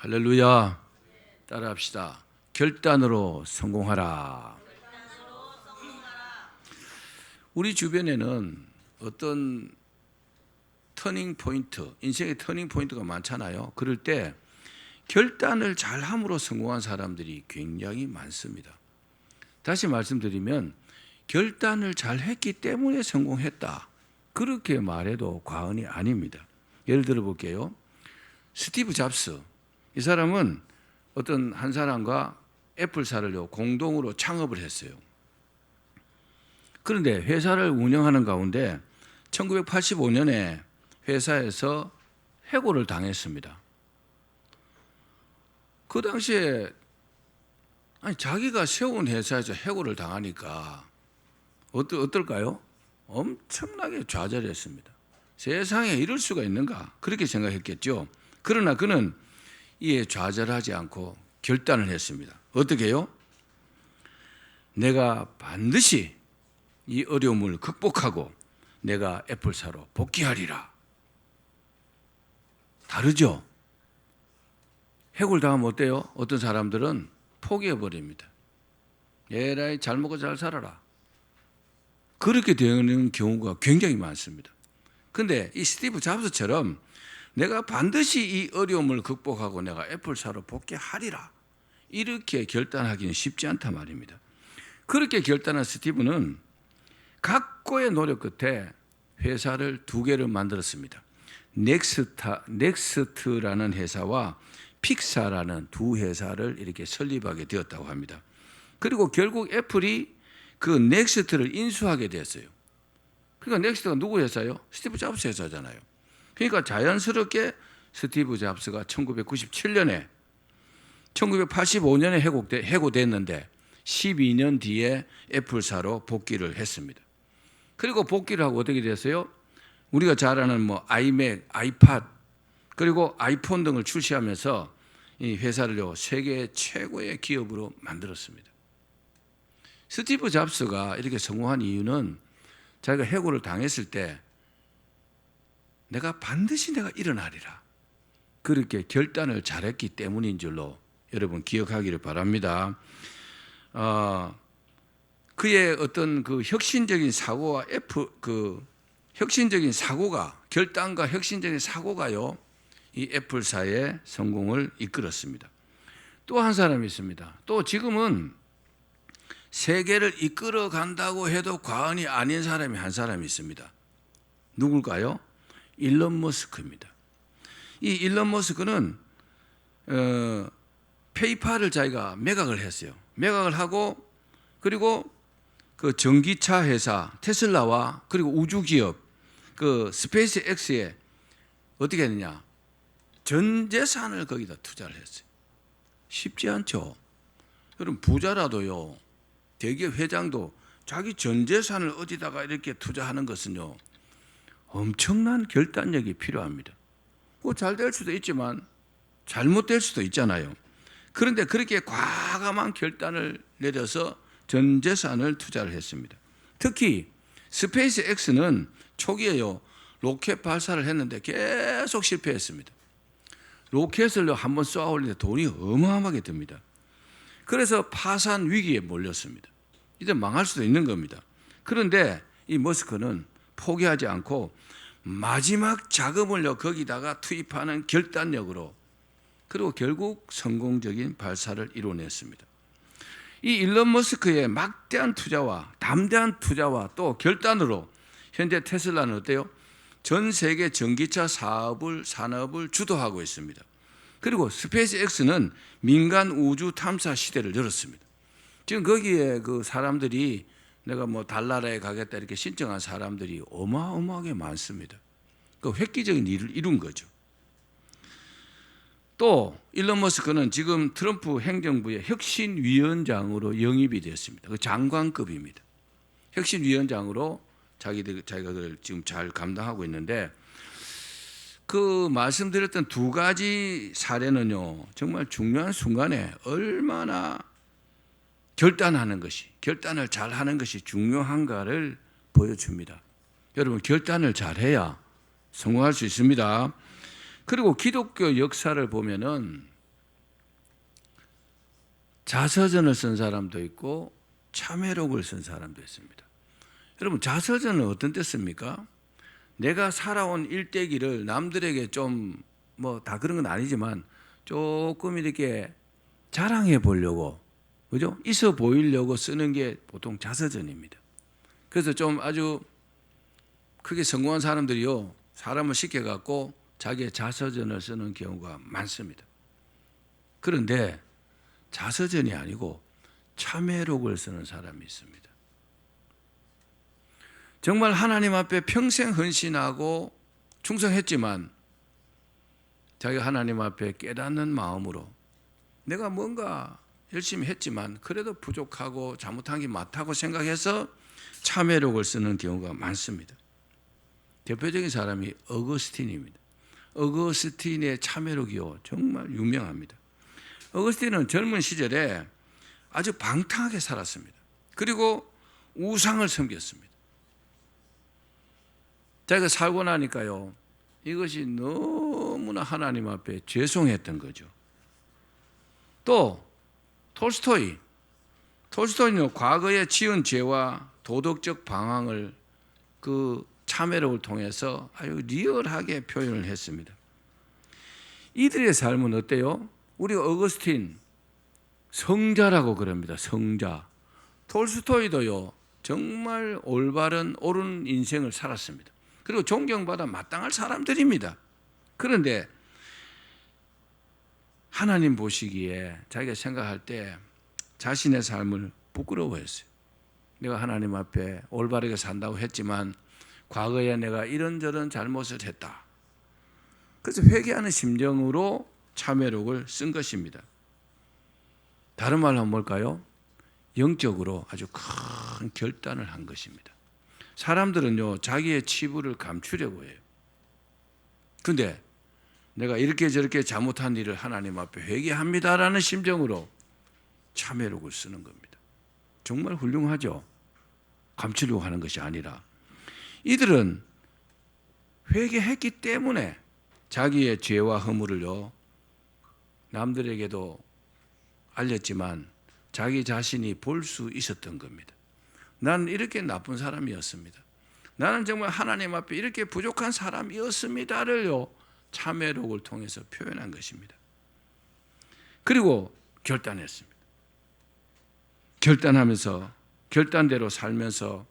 할렐루야. 따라합시다. 결단으로 성공하라. 우리 주변에는 어떤 터닝 포인트, 인생의 터닝 포인트가 많잖아요. 그럴 때 결단을 잘 함으로 성공한 사람들이 굉장히 많습니다. 다시 말씀드리면 결단을 잘 했기 때문에 성공했다, 그렇게 말해도 과언이 아닙니다. 예를 들어 볼게요. 스티브 잡스, 이 사람은 어떤 한 사람과 애플사를 공동으로 창업을 했어요. 그런데 회사를 운영하는 가운데 1985년에 회사에서 해고를 당했습니다. 그 당시에 자기가 세운 회사에서 해고를 당하니까 어떨까요? 엄청나게 좌절했습니다. 세상에 이럴 수가 있는가, 그렇게 생각했겠죠. 그러나 그는 이에 좌절하지 않고 결단을 했습니다. 어떻게 해요? 내가 반드시 이 어려움을 극복하고 내가 애플사로 복귀하리라. 다르죠? 해고를 당하면 어때요? 어떤 사람들은 포기해버립니다. 에라이, 잘 먹고 잘 살아라. 그렇게 되는 경우가 굉장히 많습니다. 그런데 이 스티브 잡스처럼 내가 반드시 이 어려움을 극복하고 내가 애플사로 복귀하리라, 이렇게 결단하기는 쉽지 않단 말입니다. 그렇게 결단한 스티브는 각고의 노력 끝에 회사를 두 개를 만들었습니다. 넥스트라는 회사와 픽사라는 두 회사를 이렇게 설립하게 되었다고 합니다. 그리고 결국 애플이 그 넥스트를 인수하게 됐어요. 그러니까 넥스트가 누구 회사예요? 스티브 잡스 회사잖아요. 그러니까 자연스럽게 스티브 잡스가 1997년에 1985년에 해고됐는데 12년 뒤에 애플사로 복귀를 했습니다. 그리고 복귀를 하고 어떻게 됐어요? 우리가 잘 아는 아이맥, 아이팟, 그리고 아이폰 등을 출시하면서 이 회사를 세계 최고의 기업으로 만들었습니다. 스티브 잡스가 이렇게 성공한 이유는 자기가 해고를 당했을 때 내가 반드시 일어나리라, 그렇게 결단을 잘했기 때문인 줄로 여러분 기억하기를 바랍니다. 그의 어떤 그 혁신적인 사고와 혁신적인 사고가, 결단과 혁신적인 사고가요, 이 애플사의 성공을 이끌었습니다. 또 한 사람이 있습니다. 또 지금은 세계를 이끌어 간다고 해도 과언이 아닌 사람이 한 사람이 있습니다. 누굴까요? 일론 머스크입니다. 이 일론 머스크는 페이팔을 자기가 매각을 했어요. 매각을 하고, 그리고 그 전기차 회사 테슬라와 그리고 우주 기업 그 스페이스 X에 어떻게 했느냐, 전 재산을 거기다 투자를 했어요. 쉽지 않죠. 여러분, 부자라도요, 대기업 회장도 자기 전 재산을 어디다가 이렇게 투자하는 것은요, 엄청난 결단력이 필요합니다. 잘 될 수도 있지만 잘못될 수도 있잖아요. 그런데 그렇게 과감한 결단을 내려서 전 재산을 투자를 했습니다. 특히 스페이스 X는 초기에요, 로켓 발사를 했는데 계속 실패했습니다. 로켓을 한번 쏘아 올리는데 돈이 어마어마하게 듭니다. 그래서 파산 위기에 몰렸습니다. 이제 망할 수도 있는 겁니다. 그런데 이 머스크는 포기하지 않고 마지막 자금을 거기다가 투입하는 결단력으로, 그리고 결국 성공적인 발사를 이뤄냈습니다. 이 일론 머스크의 막대한 투자와 담대한 투자와 또 결단으로 현재 테슬라는 어때요? 전 세계 전기차 산업을 주도하고 있습니다. 그리고 스페이스 X는 민간 우주 탐사 시대를 열었습니다. 지금 거기에 그 사람들이 내가 달나라에 가겠다 이렇게 신청한 사람들이 어마어마하게 많습니다. 그 획기적인 일을 이룬 거죠. 또 일론 머스크는 지금 트럼프 행정부의 혁신위원장으로 영입이 됐습니다. 그 장관급입니다. 혁신위원장으로 자기가 그걸 지금 잘 감당하고 있는데, 그 말씀드렸던 두 가지 사례는요, 정말 중요한 순간에 얼마나 결단을 잘하는 것이 중요한가를 보여줍니다. 여러분, 결단을 잘해야 성공할 수 있습니다. 그리고 기독교 역사를 보면은 자서전을 쓴 사람도 있고 참회록을 쓴 사람도 있습니다. 여러분, 자서전은 어떤 때 씁니까? 내가 살아온 일대기를 남들에게 좀 뭐 다 그런 건 아니지만 조금 이렇게 자랑해 보려고, 그죠? 있어 보이려고 쓰는 게 보통 자서전입니다. 그래서 좀 아주 크게 성공한 사람들이요, 사람을 시켜갖고 자기의 자서전을 쓰는 경우가 많습니다. 그런데 자서전이 아니고 참회록을 쓰는 사람이 있습니다. 정말 하나님 앞에 평생 헌신하고 충성했지만 자기가 하나님 앞에 깨닫는 마음으로 내가 뭔가 열심히 했지만 그래도 부족하고 잘못한 게 많다고 생각해서 참회록을 쓰는 경우가 많습니다. 대표적인 사람이 어거스틴입니다. 어거스틴의 참회록이요, 정말 유명합니다. 어거스틴은 젊은 시절에 아주 방탕하게 살았습니다. 그리고 우상을 섬겼습니다. 자기가 살고 나니까요, 이것이 너무나 하나님 앞에 죄송했던 거죠. 또 톨스토이는 과거에 지은 죄와 도덕적 방황을 그 참회록을 통해서 아주 리얼하게 표현을 했습니다. 이들의 삶은 어때요? 우리가 어거스틴 성자라고 그럽니다. 성자. 톨스토이도요, 정말 올바른 옳은 인생을 살았습니다. 그리고 존경받아 마땅할 사람들입니다. 그런데 하나님 보시기에 자기가 생각할 때 자신의 삶을 부끄러워했어요. 내가 하나님 앞에 올바르게 산다고 했지만 과거에 내가 이런저런 잘못을 했다. 그래서 회개하는 심정으로 참회록을 쓴 것입니다. 다른 말로 하면 뭘까요? 영적으로 아주 큰 결단을 한 것입니다. 사람들은요, 자기의 치부를 감추려고 해요. 근데 내가 이렇게 저렇게 잘못한 일을 하나님 앞에 회개합니다라는 심정으로 참회록을 쓰는 겁니다. 정말 훌륭하죠? 감추려고 하는 것이 아니라. 이들은 회개했기 때문에 자기의 죄와 허물을요, 남들에게도 알렸지만 자기 자신이 볼 수 있었던 겁니다. 나는 이렇게 나쁜 사람이었습니다. 나는 정말 하나님 앞에 이렇게 부족한 사람이었습니다를요, 참회록을 통해서 표현한 것입니다. 그리고 결단했습니다. 결단하면서 결단대로 살면서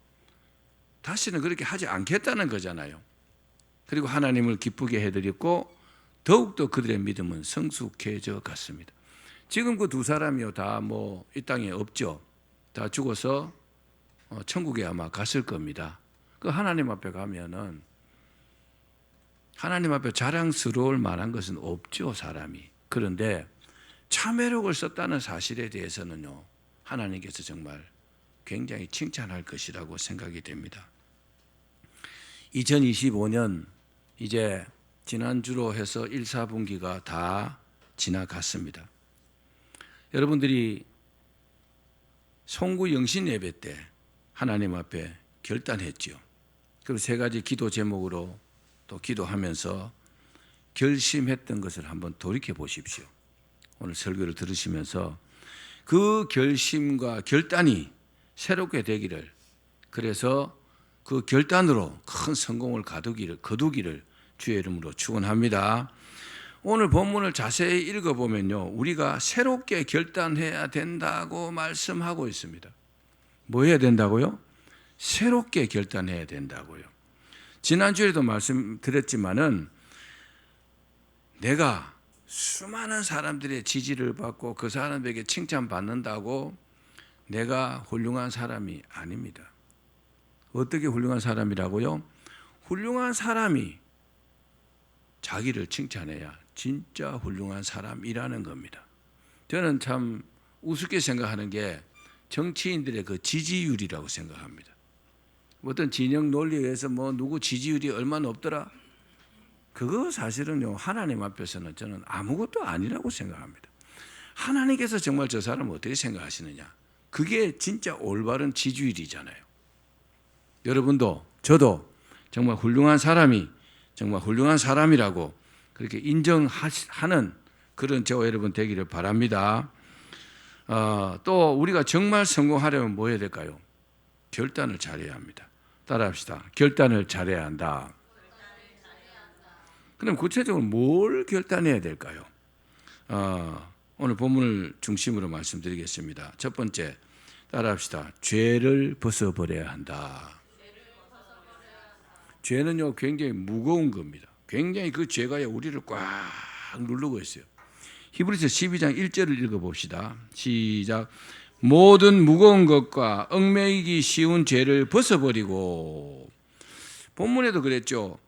다시는 그렇게 하지 않겠다는 거잖아요. 그리고 하나님을 기쁘게 해드렸고 더욱더 그들의 믿음은 성숙해져 갔습니다. 지금 그 두 사람이요, 다 뭐 이 땅에 없죠. 다 죽어서 천국에 아마 갔을 겁니다. 그 하나님 앞에 가면은 하나님 앞에 자랑스러울 만한 것은 없죠, 사람이. 그런데 참회록을 썼다는 사실에 대해서는요, 하나님께서 정말 굉장히 칭찬할 것이라고 생각이 됩니다. 2025년 이제 지난주로 해서 1, 4분기가 다 지나갔습니다. 여러분들이 송구 영신 예배 때 하나님 앞에 결단했죠. 그리고 세 가지 기도 제목으로 또 기도하면서 결심했던 것을 한번 돌이켜 보십시오. 오늘 설교를 들으시면서 그 결심과 결단이 새롭게 되기를, 그래서 그 결단으로 큰 성공을 거두기를 주의 이름으로 축원합니다. 오늘 본문을 자세히 읽어보면요, 우리가 새롭게 결단해야 된다고 말씀하고 있습니다. 뭐 해야 된다고요? 새롭게 결단해야 된다고요. 지난주에도 말씀드렸지만은 내가 수많은 사람들의 지지를 받고 그 사람에게 칭찬받는다고 내가 훌륭한 사람이 아닙니다. 어떻게 훌륭한 사람이라고요? 훌륭한 사람이 자기를 칭찬해야 진짜 훌륭한 사람이라는 겁니다. 저는 참 우습게 생각하는 게 정치인들의 그 지지율이라고 생각합니다. 어떤 진영 논리에 의해서 뭐 누구 지지율이 얼마나 없더라? 그거 사실은요, 하나님 앞에서는 저는 아무것도 아니라고 생각합니다. 하나님께서 정말 저 사람을 어떻게 생각하시느냐? 그게 진짜 올바른 지지율이잖아요. 여러분도 저도 정말 훌륭한 사람이 정말 훌륭한 사람이라고 그렇게 인정하는 그런 저와 여러분 되기를 바랍니다. 또 우리가 정말 성공하려면 뭐 해야 될까요? 결단을 잘해야 합니다. 따라합시다. 결단을 잘해야 한다. 그럼 구체적으로 뭘 결단해야 될까요? 오늘 본문을 중심으로 말씀드리겠습니다. 첫 번째, 따라합시다. 죄를 벗어버려야 한다. 죄는요 굉장히 무거운 겁니다. 굉장히 그 죄가 우리를 꽉 누르고 있어요. 히브리서 12장 1절을 읽어봅시다. 시작. 모든 무거운 것과 얽매이기 쉬운 죄를 벗어버리고, 본문에도 그랬죠.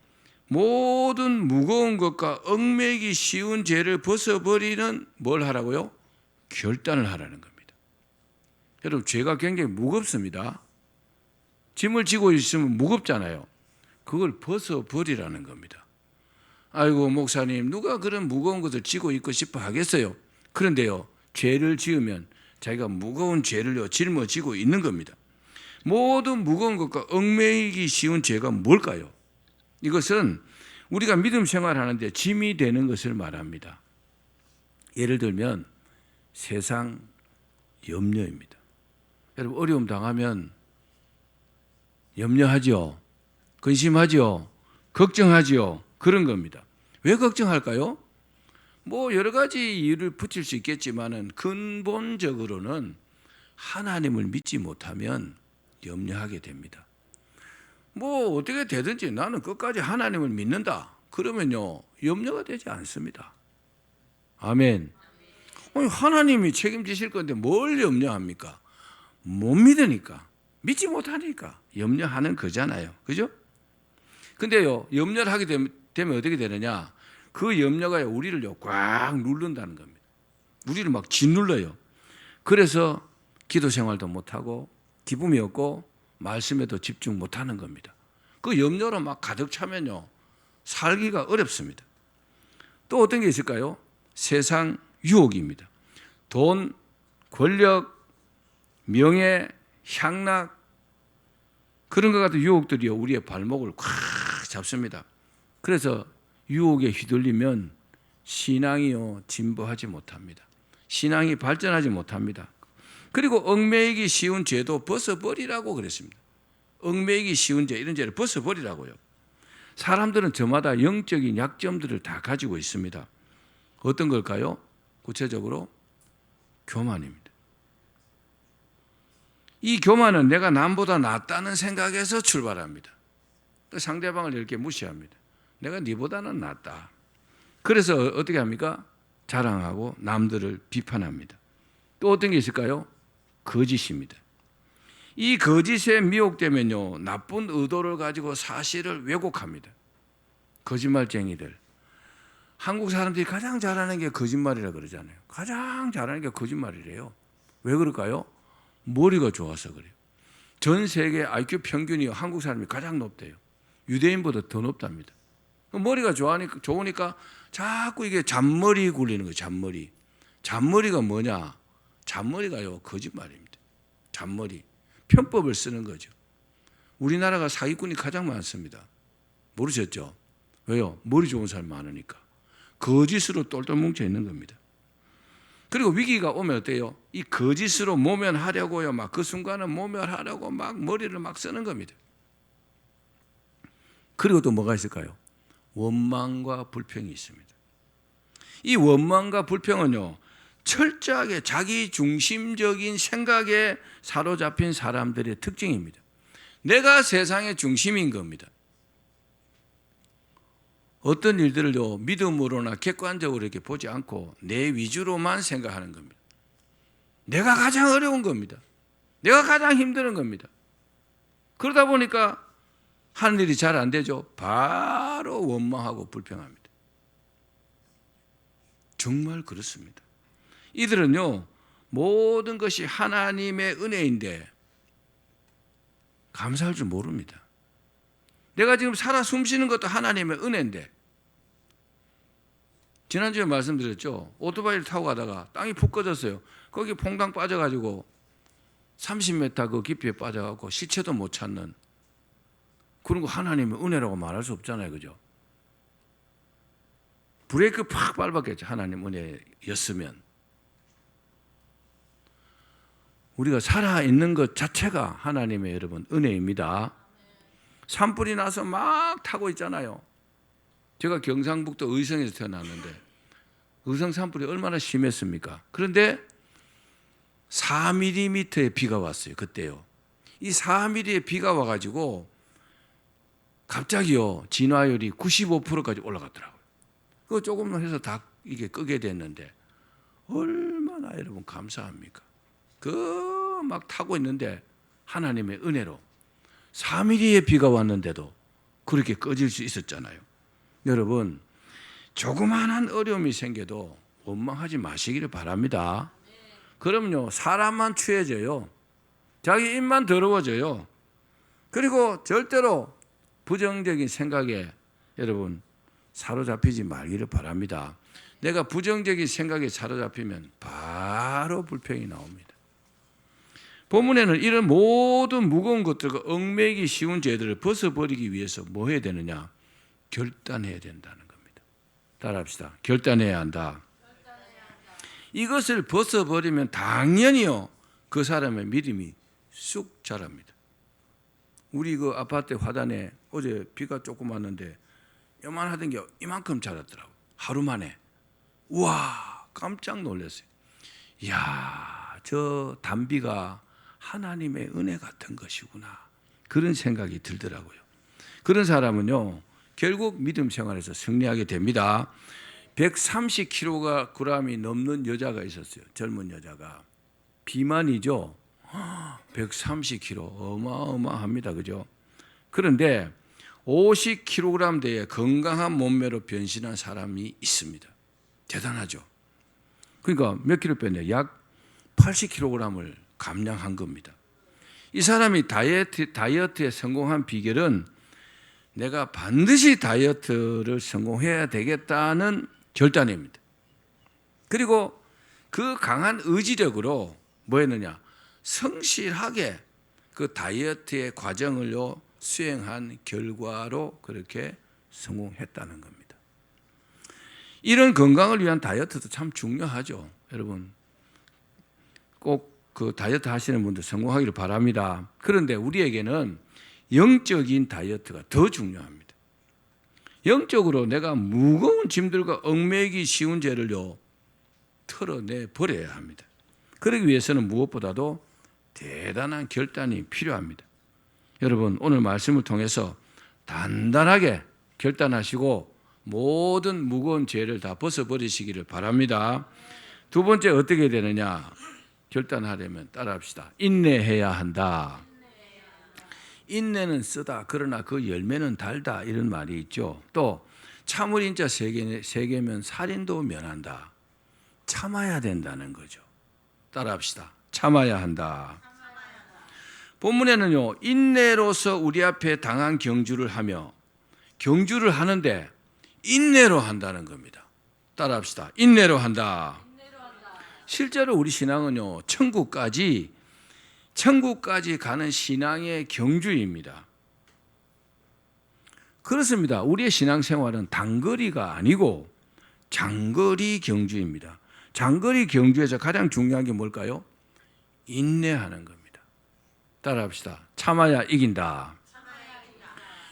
모든 무거운 것과 얽매이기 쉬운 죄를 벗어버리는 뭘 하라고요? 결단을 하라는 겁니다. 여러분, 죄가 굉장히 무겁습니다. 짐을 지고 있으면 무겁잖아요. 그걸 벗어버리라는 겁니다. 아이고 목사님, 누가 그런 무거운 것을 지고 있고 싶어 하겠어요? 그런데요, 죄를 지으면 자기가 무거운 죄를 짊어지고 있는 겁니다. 모든 무거운 것과 얽매이기 쉬운 죄가 뭘까요? 이것은 우리가 믿음 생활하는데 짐이 되는 것을 말합니다. 예를 들면 세상 염려입니다. 여러분, 어려움 당하면 염려하죠. 근심하죠. 걱정하죠. 그런 겁니다. 왜 걱정할까요? 뭐 여러 가지 이유를 붙일 수 있겠지만은 근본적으로는 하나님을 믿지 못하면 염려하게 됩니다. 뭐 어떻게 되든지 나는 끝까지 하나님을 믿는다. 그러면요 염려가 되지 않습니다. 아멘. 하나님이 책임지실 건데 뭘 염려합니까? 못 믿으니까, 믿지 못하니까 염려하는 거잖아요. 그죠? 근데요 염려를 하게 되면 어떻게 되느냐? 그 염려가 우리를 꽉 누른다는 겁니다. 우리를 막 짓눌러요. 그래서 기도 생활도 못하고 기쁨이 없고 말씀에도 집중 못하는 겁니다. 그 염려로 막 가득 차면요 살기가 어렵습니다. 또 어떤 게 있을까요? 세상 유혹입니다. 돈, 권력, 명예, 향락, 그런 것 같은 유혹들이 우리의 발목을 꽉 잡습니다. 그래서 유혹에 휘둘리면 신앙이요 진보하지 못합니다. 신앙이 발전하지 못합니다. 그리고 얽매이기 쉬운 죄도 벗어버리라고 그랬습니다. 얽매이기 쉬운 죄, 이런 죄를 벗어버리라고요. 사람들은 저마다 영적인 약점들을 다 가지고 있습니다. 어떤 걸까요? 구체적으로 교만입니다. 이 교만은 내가 남보다 낫다는 생각에서 출발합니다. 상대방을 이렇게 무시합니다. 내가 네보다는 낫다. 그래서 어떻게 합니까? 자랑하고 남들을 비판합니다. 또 어떤 게 있을까요? 거짓입니다. 이 거짓에 미혹되면요 나쁜 의도를 가지고 사실을 왜곡합니다. 거짓말쟁이들. 한국 사람들이 가장 잘하는 게 거짓말이라 그러잖아요. 가장 잘하는 게 거짓말이래요. 왜 그럴까요? 머리가 좋아서 그래요. 전 세계 IQ 평균이 한국 사람이 가장 높대요. 유대인보다 더 높답니다. 머리가 좋으니까 자꾸 이게 잔머리 굴리는 거예요. 잔머리. 잔머리가 뭐냐? 잔머리가요 거짓말입니다. 잔머리. 편법을 쓰는 거죠. 우리나라가 사기꾼이 가장 많습니다. 모르셨죠? 왜요? 머리 좋은 사람이 많으니까. 거짓으로 똘똘 뭉쳐 있는 겁니다. 그리고 위기가 오면 어때요? 이 거짓으로 모면하려고요. 막 그 순간은 모면하려고 막 머리를 막 쓰는 겁니다. 그리고 또 뭐가 있을까요? 원망과 불평이 있습니다. 이 원망과 불평은요, 철저하게 자기 중심적인 생각에 사로잡힌 사람들의 특징입니다. 내가 세상의 중심인 겁니다. 어떤 일들을요 믿음으로나 객관적으로 이렇게 보지 않고 내 위주로만 생각하는 겁니다. 내가 가장 어려운 겁니다. 내가 가장 힘든 겁니다. 그러다 보니까 하는 일이 잘 안 되죠. 바로 원망하고 불평합니다. 정말 그렇습니다. 이들은요 모든 것이 하나님의 은혜인데 감사할 줄 모릅니다. 내가 지금 살아 숨쉬는 것도 하나님의 은혜인데, 지난주에 말씀드렸죠. 오토바이를 타고 가다가 땅이 푹 꺼졌어요. 거기 퐁당 빠져가지고 30m 그 깊이에 빠져가지고 시체도 못 찾는, 그런 거 하나님의 은혜라고 말할 수 없잖아요. 그죠? 브레이크 팍 밟았겠죠. 하나님 은혜였으면. 우리가 살아있는 것 자체가 하나님의 여러분 은혜입니다. 산불이 나서 막 타고 있잖아요. 제가 경상북도 의성에서 태어났는데 의성 산불이 얼마나 심했습니까? 그런데 4mm의 비가 왔어요. 그때요. 이 4mm의 비가 와가지고 갑자기요 진화율이 95%까지 올라갔더라고요. 그거 조금만 해서 다 이게 끄게 됐는데 얼마나 여러분 감사합니까? 그 막 타고 있는데 하나님의 은혜로 4mm의 비가 왔는데도 그렇게 꺼질 수 있었잖아요. 여러분 조그마한 어려움이 생겨도 원망하지 마시기를 바랍니다. 그럼요 사람만 취해져요. 자기 입만 더러워져요. 그리고 절대로 부정적인 생각에 여러분 사로잡히지 말기를 바랍니다. 내가 부정적인 생각에 사로잡히면 바로 불평이 나옵니다. 본문에는 이런 모든 무거운 것들과 얽매이기 쉬운 죄들을 벗어버리기 위해서 뭐 해야 되느냐? 결단해야 된다는 겁니다. 따라합시다. 결단해야 한다. 이것을 벗어버리면 당연히요 그 사람의 믿음이 쑥 자랍니다. 우리 그 아파트 화단에 어제 비가 조금 왔는데 요만하던 게 이만큼 자랐더라고요. 하루 만에. 우와 깜짝 놀랐어요. 이야 저 단비가 하나님의 은혜 같은 것이구나. 그런 생각이 들더라고요. 그런 사람은요 결국 믿음 생활에서 승리하게 됩니다. 130kg이 넘는 여자가 있었어요. 젊은 여자가. 비만이죠. 130kg 어마어마합니다. 그죠? 그런데 50kg 대에 건강한 몸매로 변신한 사람이 있습니다. 대단하죠. 그러니까 몇 킬로 뺐냐? 약 80kg을 감량한 겁니다. 이 사람이 다이어트에 성공한 비결은 내가 반드시 다이어트를 성공해야 되겠다는 결단입니다. 그리고 그 강한 의지력으로 뭐 했느냐? 성실하게 그 다이어트의 과정을요 수행한 결과로 그렇게 성공했다는 겁니다. 이런 건강을 위한 다이어트도 참 중요하죠. 여러분 꼭 그 다이어트 하시는 분들 성공하기를 바랍니다. 그런데 우리에게는 영적인 다이어트가 더 중요합니다. 영적으로 내가 무거운 짐들과 얽매이기 쉬운 죄를요 털어내 버려야 합니다. 그러기 위해서는 무엇보다도 대단한 결단이 필요합니다. 여러분 오늘 말씀을 통해서 단단하게 결단하시고 모든 무거운 죄를 다 벗어버리시기를 바랍니다. 두 번째 어떻게 되느냐? 결단하려면 따라합시다. 인내해야 한다. 인내는 쓰다 그러나 그 열매는 달다 이런 말이 있죠. 또 참을 인자 세 개면 살인도 면한다. 참아야 된다는 거죠. 따라합시다. 참아야 한다. 본문에는요 인내로서 우리 앞에 당한 경주를 하며 경주를 하는데 인내로 한다는 겁니다. 따라합시다. 인내로 한다. 실제로 우리 신앙은요 천국까지 가는 신앙의 경주입니다. 그렇습니다. 우리의 신앙생활은 단거리가 아니고 장거리 경주입니다. 장거리 경주에서 가장 중요한 게 뭘까요? 인내하는 겁니다. 따라합시다. 참아야 이긴다.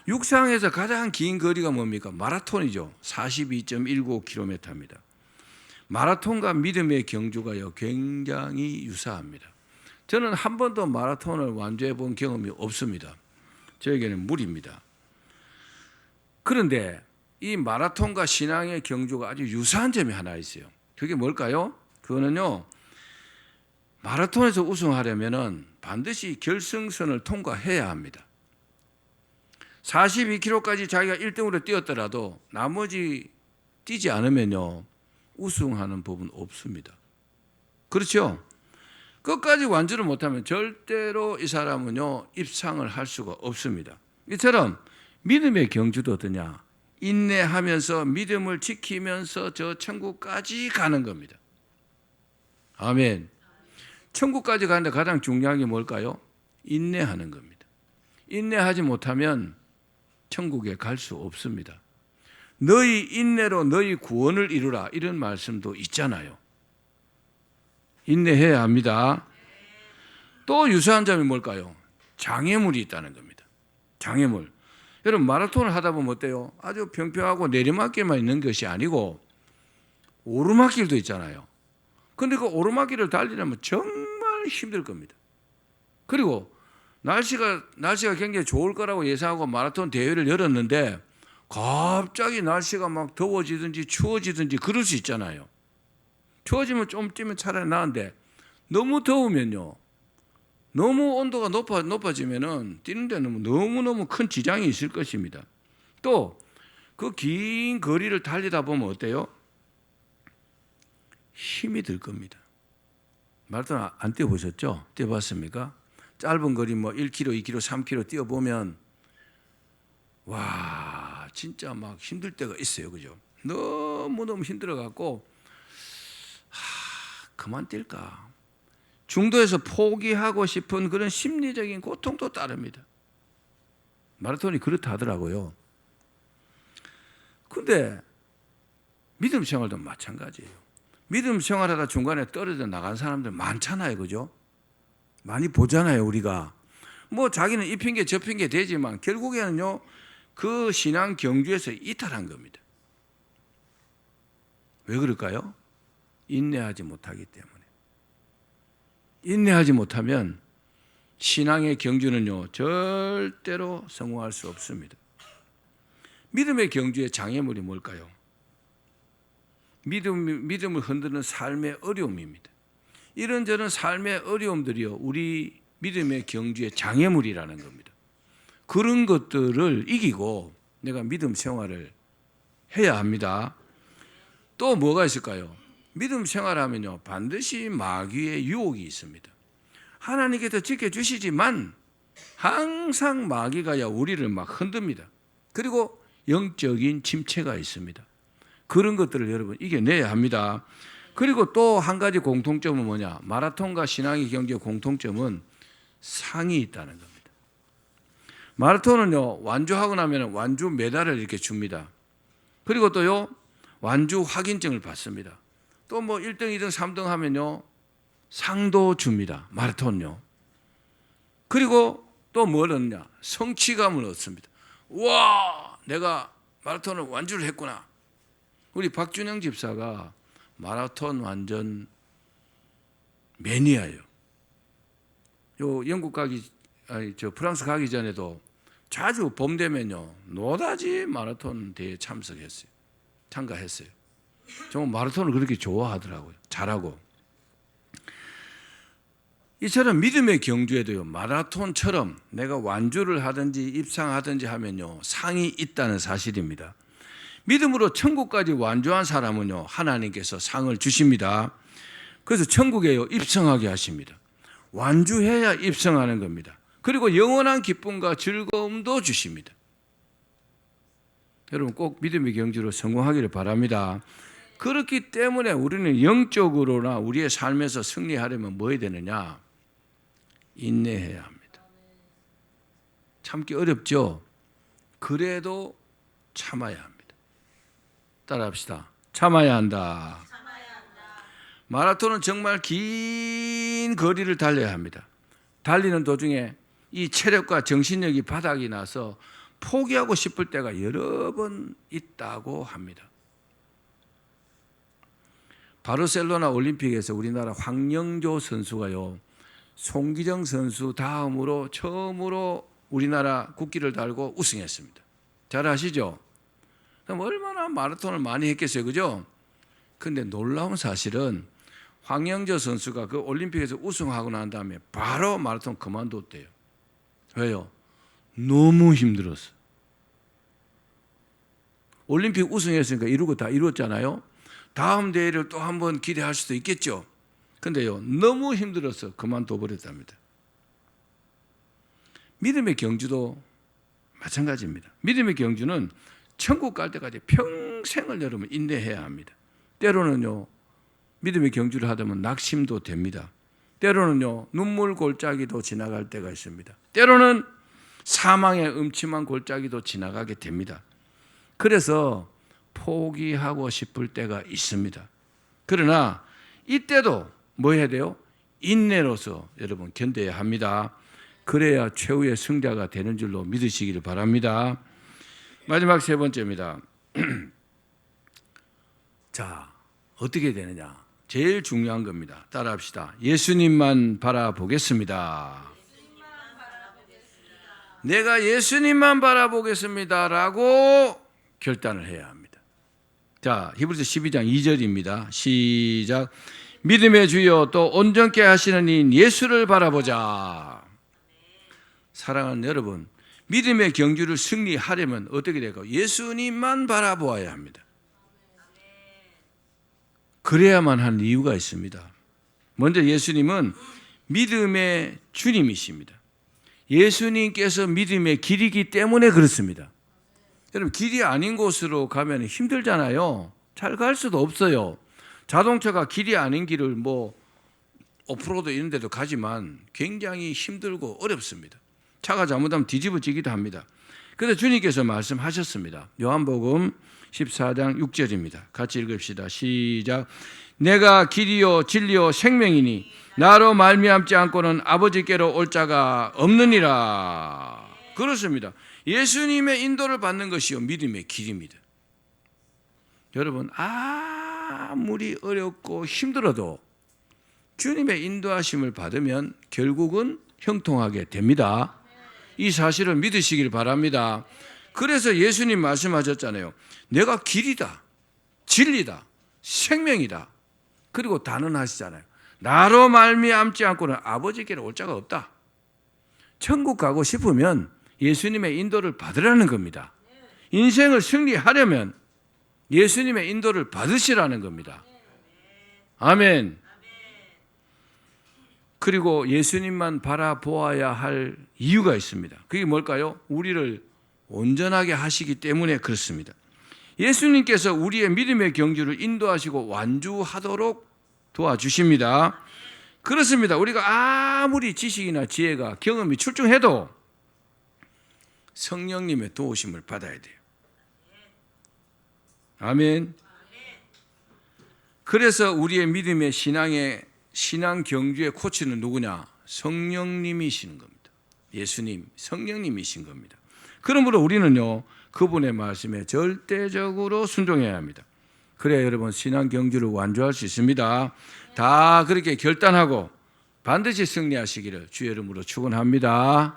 육상에서 가장 긴 거리가 뭡니까? 마라톤이죠. 42.19km입니다. 마라톤과 믿음의 경주가요 굉장히 유사합니다. 저는 한 번도 마라톤을 완주해 본 경험이 없습니다. 저에게는 무리입니다. 그런데 이 마라톤과 신앙의 경주가 아주 유사한 점이 하나 있어요. 그게 뭘까요? 그거는요 마라톤에서 우승하려면 반드시 결승선을 통과해야 합니다. 42km까지 자기가 1등으로 뛰었더라도 나머지 뛰지 않으면요 우승하는 법은 없습니다. 그렇죠? 끝까지 완주를 못하면 절대로 이 사람은요 입상을 할 수가 없습니다. 이처럼 믿음의 경주도 어떠냐? 인내하면서 믿음을 지키면서 저 천국까지 가는 겁니다. 아멘. 천국까지 가는데 가장 중요한 게 뭘까요? 인내하는 겁니다. 인내하지 못하면 천국에 갈 수 없습니다. 너희 인내로 너희 구원을 이루라 이런 말씀도 있잖아요. 인내해야 합니다. 또 유사한 점이 뭘까요? 장애물이 있다는 겁니다. 장애물. 여러분 마라톤을 하다 보면 어때요? 아주 평평하고 내리막길만 있는 것이 아니고 오르막길도 있잖아요. 근데 그 오르막길을 달리려면 정말 힘들 겁니다. 그리고 날씨가 굉장히 좋을 거라고 예상하고 마라톤 대회를 열었는데 갑자기 날씨가 막 더워지든지 추워지든지 그럴 수 있잖아요. 추워지면 좀 뛰면 차라리 나은데 너무 더우면요. 너무 온도가 높아지면은 뛰는 데는 너무너무 큰 지장이 있을 것입니다. 또 그 긴 거리를 달리다 보면 어때요? 힘이 들 겁니다. 마라톤 안 뛰어보셨죠? 뛰어봤습니까? 짧은 거리 뭐 1km, 2km, 3km 뛰어보면 와 진짜 막 힘들 때가 있어요. 그죠? 너무너무 힘들어갖고 그만 뛸까? 중도에서 포기하고 싶은 그런 심리적인 고통도 따릅니다. 마라톤이 그렇다 하더라고요. 근데 믿음 생활도 마찬가지예요. 믿음 생활하다 중간에 떨어져 나간 사람들 많잖아요. 그죠? 많이 보잖아요. 우리가. 뭐 자기는 이 핑계 저 핑계 되지만 결국에는요. 그 신앙 경주에서 이탈한 겁니다. 왜 그럴까요? 인내하지 못하기 때문에. 인내하지 못하면 신앙의 경주는요. 절대로 성공할 수 없습니다. 믿음의 경주의 장애물이 뭘까요? 믿음을 흔드는 삶의 어려움입니다. 이런저런 삶의 어려움들이요. 우리 믿음의 경주의 장애물이라는 겁니다. 그런 것들을 이기고 내가 믿음 생활을 해야 합니다. 또 뭐가 있을까요? 믿음 생활하면요. 반드시 마귀의 유혹이 있습니다. 하나님께서 지켜주시지만 항상 마귀가 우리를 막 흔듭니다. 그리고 영적인 침체가 있습니다. 그런 것들을 여러분 이겨내야 합니다. 그리고 또 한 가지 공통점은 뭐냐? 마라톤과 신앙의 경주의 공통점은 상이 있다는 겁니다. 마라톤은요, 완주하고 나면 완주 메달을 이렇게 줍니다. 그리고 또요, 완주 확인증을 받습니다. 또 뭐 1등, 2등, 3등 하면요, 상도 줍니다. 마라톤요. 그리고 또 뭘 얻느냐? 성취감을 얻습니다. 우와, 내가 마라톤을 완주를 했구나. 우리 박준영 집사가 마라톤 완전 매니아예요. 영국 프랑스 가기 전에도 자주 봄 되면요 노다지 마라톤 대회에 참가했어요. 정말 마라톤을 그렇게 좋아하더라고요. 잘하고. 이처럼 믿음의 경주에도요 마라톤처럼 내가 완주를 하든지 입상하든지 하면요 상이 있다는 사실입니다. 믿음으로 천국까지 완주한 사람은요 하나님께서 상을 주십니다. 그래서 천국에요 입성하게 하십니다. 완주해야 입성하는 겁니다. 그리고 영원한 기쁨과 즐거움도 주십니다. 여러분 꼭 믿음의 경주로 성공하기를 바랍니다. 그렇기 때문에 우리는 영적으로나 우리의 삶에서 승리하려면 뭐 해야 되느냐? 인내해야 합니다. 참기 어렵죠? 그래도 참아야 합니다. 따라합시다. 참아야 한다. 마라톤은 정말 긴 거리를 달려야 합니다. 달리는 도중에 이 체력과 정신력이 바닥이 나서 포기하고 싶을 때가 여러 번 있다고 합니다. 바르셀로나 올림픽에서 우리나라 황영조 선수가요, 송기정 선수 다음으로 처음으로 우리나라 국기를 달고 우승했습니다. 잘 아시죠? 그럼 얼마나 마라톤을 많이 했겠어요, 그죠? 근데 놀라운 사실은 황영조 선수가 그 올림픽에서 우승하고 난 다음에 바로 마라톤 그만뒀대요. 왜요? 너무 힘들었어. 올림픽 우승했으니까 이루고 다 이뤘잖아요. 다음 대회를 또 한번 기대할 수도 있겠죠. 근데요, 너무 힘들어서 그만둬버렸답니다. 믿음의 경주도 마찬가지입니다. 믿음의 경주는 천국 갈 때까지 평생을 여러분 인내해야 합니다. 때로는요, 믿음의 경주를 하다 보면 낙심도 됩니다. 때로는요, 눈물 골짜기도 지나갈 때가 있습니다. 때로는 사망의 음침한 골짜기도 지나가게 됩니다. 그래서 포기하고 싶을 때가 있습니다. 그러나 이때도 뭐 해야 돼요? 인내로서 여러분 견뎌야 합니다. 그래야 최후의 승자가 되는 줄로 믿으시기를 바랍니다. 마지막 세 번째입니다. 자, 어떻게 되느냐? 제일 중요한 겁니다. 따라합시다. 예수님만 바라보겠습니다. 내가 예수님만 바라보겠습니다. 라고 결단을 해야 합니다. 자, 히브리서 12장 2절입니다. 시작. 믿음의 주여 또 온전케 하시는 이인 예수를 바라보자. 사랑하는 여러분, 믿음의 경주를 승리하려면 어떻게 될까요? 예수님만 바라보아야 합니다. 그래야만 하는 이유가 있습니다. 먼저 예수님은 믿음의 주님이십니다. 예수님께서 믿음의 길이기 때문에 그렇습니다. 여러분, 길이 아닌 곳으로 가면 힘들잖아요. 잘 갈 수도 없어요. 자동차가 길이 아닌 길을 오프로드 이런 데도 가지만 굉장히 힘들고 어렵습니다. 차가 잘못하면 뒤집어지기도 합니다. 그래서 주님께서 말씀하셨습니다. 요한복음 14장 6절입니다. 같이 읽읍시다. 시작. 내가 길이요 진리요 생명이니 나로 말미암지 않고는 아버지께로 올 자가 없느니라. 그렇습니다. 예수님의 인도를 받는 것이요 믿음의 길입니다. 여러분, 아무리 어렵고 힘들어도 주님의 인도하심을 받으면 결국은 형통하게 됩니다. 이 사실을 믿으시길 바랍니다. 그래서 예수님 말씀하셨잖아요. 내가 길이다, 진리다, 생명이다. 그리고 단언하시잖아요. 나로 말미암지 않고는 아버지께로 올 자가 없다. 천국 가고 싶으면 예수님의 인도를 받으라는 겁니다. 인생을 승리하려면 예수님의 인도를 받으시라는 겁니다. 아멘. 그리고 예수님만 바라보아야 할 이유가 있습니다. 그게 뭘까요? 우리를 온전하게 하시기 때문에 그렇습니다. 예수님께서 우리의 믿음의 경주를 인도하시고 완주하도록 도와주십니다. 그렇습니다. 우리가 아무리 지식이나 지혜가 경험이 출중해도 성령님의 도우심을 받아야 돼요. 아멘. 그래서 우리의 믿음의 신앙 경주의 코치는 누구냐? 성령님이시는 겁니다. 예수님, 성령님이신 겁니다. 그러므로 우리는요, 그분의 말씀에 절대적으로 순종해야 합니다. 그래야 여러분 신앙 경주를 완주할 수 있습니다. 다 그렇게 결단하고 반드시 승리하시기를 주의 이름으로 축원합니다.